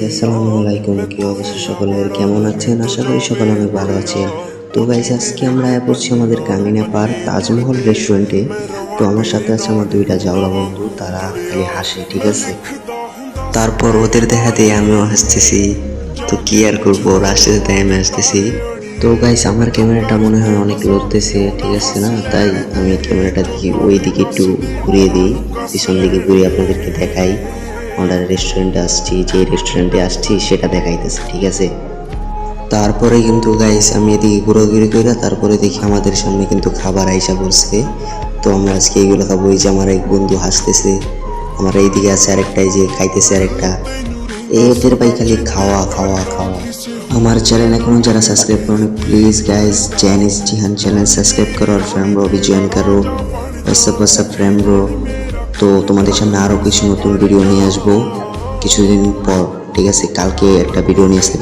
আসসালামু আলাইকুম, কি অবস্থা সকলের? কেমন আছেন? আশা করি সকলে অনেক ভালো আছেন। তো গাইস, আজকে আমরা পড়ছি আমাদের কাঙ্গিনা পার্ক তাজমহল রেস্টুরেন্টে। তো আমার সাথে আছে আমার দুইটা জাওলা বন্ধু, তারা খালি হাসে, ঠিক আছে? তারপর ওদের দেখাতে আমিও হাসতেছি। তো কি আর করবো, ওরা হাসতেছে তাই আমি হাসতেছি। তো গাইস, আমার ক্যামেরাটা মনে হয় অনেক লড়তেছে, ঠিক আছে না? তাই আমি ক্যামেরাটা দেখি ওই দিকে একটু ঘুরিয়ে দিই, পিছন দিকে ঘুরিয়ে আপনাদেরকে দেখাই আমরা রেস্টুরেন্টে আসছি, যে রেস্টুরেন্টে আসছি সেটা দেখাইতেছে, ঠিক আছে? তারপরে কিন্তু গাইস আমি এদিকে ঘোরাঘুরি করে তারপরে দেখি আমাদের সামনে কিন্তু খাবার আইসা পড়ছে। তো আমরা আজকে এইগুলো খাবো। এই যে আমার এক বন্ধু হাসতেছে, আমার এইদিকে আছে আরেকটা, এই যে খাইতেছে আরেকটা। এদের ভাই খালি খাওয়া খাওয়া খাওয়া। আমার চ্যানেল এখনো যারা সাবস্ক্রাইব করেন, please guys Chinese Jihan channel subscribe করো আর ফ্রেন্ড ব্রো भी জয়েন করো। WhatsApp friend bro. তো তোমাদের সামনে আরও কিছু নতুন ভিডিও নিয়ে আসবো কিছুদিন পর, ঠিক আছে? কালকে একটা ভিডিও নিয়ে আসতে